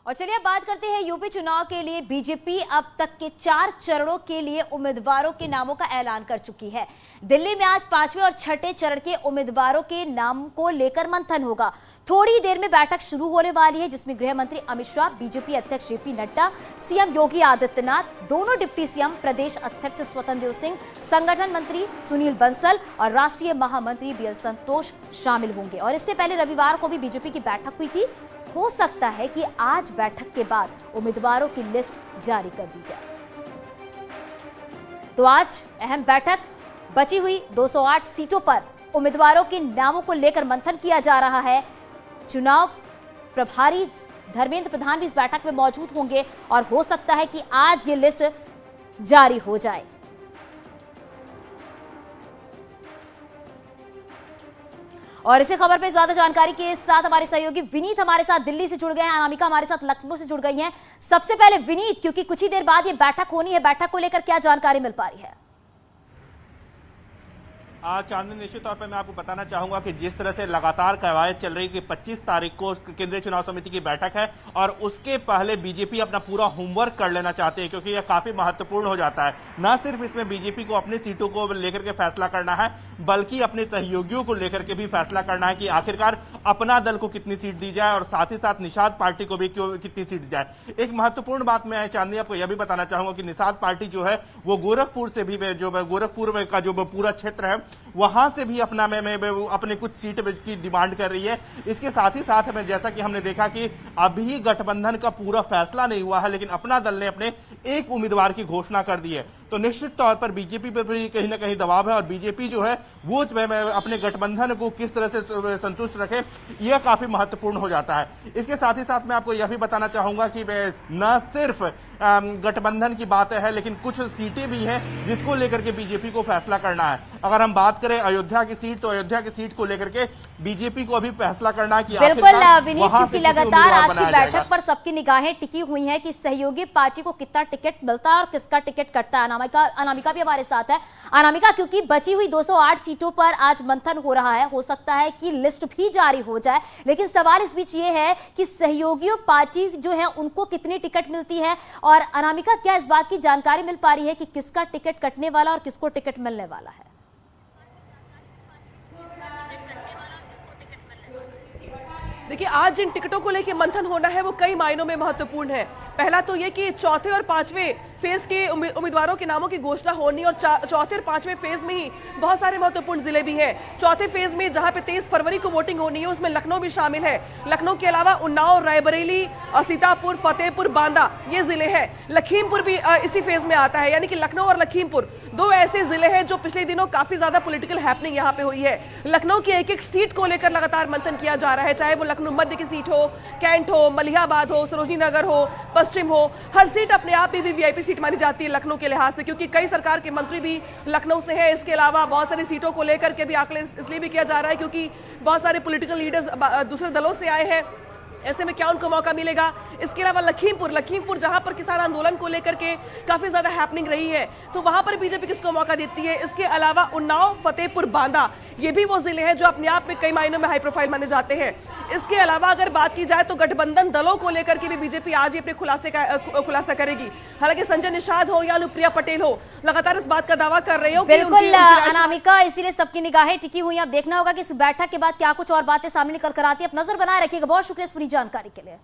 और चलिए बात करते हैं यूपी चुनाव के लिए। बीजेपी अब तक के 4 चरणों के लिए उम्मीदवारों के नामों का ऐलान कर चुकी है। दिल्ली में आज 5वें और 6ठे चरण के उम्मीदवारों के नाम को लेकर मंथन होगा। थोड़ी देर में बैठक शुरू होने वाली है, जिसमें गृह मंत्री अमित शाह, बीजेपी अध्यक्ष जेपी नड्डा, सीएम योगी आदित्यनाथ, दोनों डिप्टी सीएम, प्रदेश अध्यक्ष स्वतंत्र देव सिंह, संगठन मंत्री सुनील बंसल और राष्ट्रीय महामंत्री बीएल संतोष शामिल होंगे। और इससे पहले रविवार को भी बीजेपी की बैठक हुई थी। हो सकता है कि आज बैठक के बाद उम्मीदवारों की लिस्ट जारी कर दी जाए। तो आज अहम बैठक, बची हुई 208 सीटों पर उम्मीदवारों के नामों को लेकर मंथन किया जा रहा है। चुनाव प्रभारी धर्मेंद्र प्रधान भी इस बैठक में मौजूद होंगे और हो सकता है कि आज ये लिस्ट जारी हो जाए। और इसी खबर पे ज्यादा जानकारी के साथ हमारे सहयोगी विनीत हमारे साथ दिल्ली से जुड़ गए हैं, अनामिका हमारे साथ लखनऊ से जुड़ गई हैं। सबसे पहले विनीत, क्योंकि कुछ ही देर बाद ये बैठक होनी है, बैठक को लेकर क्या जानकारी मिल पा रही है? चांदनी, निश्चित तौर पर मैं आपको बताना चाहूंगा कि जिस तरह से लगातार कवायद चल रही है कि 25 तारीख को केंद्रीय चुनाव समिति की बैठक है और उसके पहले बीजेपी अपना पूरा होमवर्क कर लेना चाहते हैं, क्योंकि यह काफी महत्वपूर्ण हो जाता है। न सिर्फ इसमें बीजेपी को अपनी सीटों को लेकर के फैसला करना है, बल्कि अपने सहयोगियों को लेकर के भी फैसला करना है कि आखिरकार अपना दल को कितनी सीट दी जाए और साथ ही साथ निषाद पार्टी को भी कितनी सीट दी जाए। एक महत्वपूर्ण बात मैं चांदनी आपको यह भी बताना चाहूंगा कि निषाद पार्टी जो है वो गोरखपुर से भी, जो गोरखपुर का जो पूरा क्षेत्र है वहां से भी अपना अपने कुछ सीट की डिमांड कर रही है। इसके साथ ही साथ में जैसा कि हमने देखा कि अभी गठबंधन का पूरा फैसला नहीं हुआ है, लेकिन अपना दल ने अपने एक उम्मीदवार की घोषणा कर दी है। तो निश्चित तौर पर बीजेपी पर भी कहीं ना कहीं दबाव है और बीजेपी जो है वो अपने गठबंधन को किस तरह से संतुष्ट रखे, यह काफी महत्वपूर्ण हो जाता है। इसके साथ ही साथ मैं आपको यह भी बताना चाहूंगा कि न सिर्फ गठबंधन की बात है, लेकिन कुछ सीटें भी हैं जिसको लेकर के बीजेपी को फैसला करना है। अगर हम बात करें अयोध्या की सीट, तो अयोध्या की सीट को लेकर के बीजेपी को अभी फैसला करना है कि बिल्कुल विनीत, क्योंकि लगातार आज की बैठक पर सबकी निगाहें टिकी हुई हैं कि सहयोगी पार्टी को कितना टिकट मिलता है और किसका टिकट कटता है। अनामिका भी हमारे साथ है। अनामिका, क्योंकि बची हुई 208 सीटों पर आज मंथन हो रहा है, हो सकता है कि लिस्ट भी जारी हो जाए, लेकिन सवाल इस बीच ये है कि सहयोगियों पार्टी जो है उनको कितनी टिकट मिलती है। और अनामिका, क्या इस बात की जानकारी मिल पा रही है कि किसका टिकट कटने वाला और किसको टिकट मिलने वाला है? देखिए, आज जिन टिकटों को लेकर मंथन होना है वो कई मायनों में महत्वपूर्ण है। पहला तो ये कि चौथे और पांचवें फेज के उम्मीदवारों के नामों की घोषणा होनी और चौथे और पांचवें फेज में ही बहुत सारे महत्वपूर्ण जिले भी हैं। चौथे फेज में जहां पे 23 फरवरी को वोटिंग होनी है, उसमें लखनऊ भी शामिल है। लखनऊ के अलावा उन्नाव, रायबरेली, सीतापुर, फतेहपुर, बांदा ये जिले हैं। लखीमपुर भी इसी फेज में आता है, यानी कि लखनऊ और लखीमपुर दो ऐसे जिले हैं जो पिछले दिनों काफी ज्यादा पॉलिटिकल हैपनिंग यहाँ पे हुई है। लखनऊ की एक एक सीट को लेकर लगातार मंथन किया जा रहा है, चाहे वो लखनऊ मध्य की सीट हो, कैंट हो, मलिहाबाद हो, सरोजनी नगर हो, पश्चिम हो। हर सीट अपने आप में भी वीआईपी सीट मानी जाती है लखनऊ के लिहाज से, क्योंकि कई सरकार के मंत्री भी लखनऊ से हैं। इसके अलावा बहुत सारी सीटों को लेकर के भी आकलन इसलिए भी किया जा रहा है क्योंकि बहुत सारे पॉलिटिकल लीडर्स दूसरे दलों से आए हैं। ऐसे में क्या उनको मौका मिलेगा? इसके अलावा लखीमपुर जहां पर किसान आंदोलन को लेकर के काफी ज्यादा हैपनिंग रही है, तो वहां पर बीजेपी किसको मौका देती है? इसके अलावा उन्नाव, फतेहपुर, बांदा ये भी वो जिले हैं जो अपने आप में कई मायनों में हाई प्रोफाइल माने जाते हैं। इसके अलावा अगर बात की जाए तो गठबंधन दलों को लेकर के भी बीजेपी आज ही अपने खुलासा करेगी। हालांकि संजय निषाद हो या अनुप्रिया पटेल हो, लगातार इस बात का दावा कर रहे हो। बिल्कुल अनामिका, इसीलिए सबकी निगाहें टिकी हुई। अब देखना होगा कि इस बैठक के बाद क्या कुछ और बातें सामने निकल कर आती है। अब नजर बनाए रखिएगा। बहुत शुक्रिया इस पूरी जानकारी के लिए।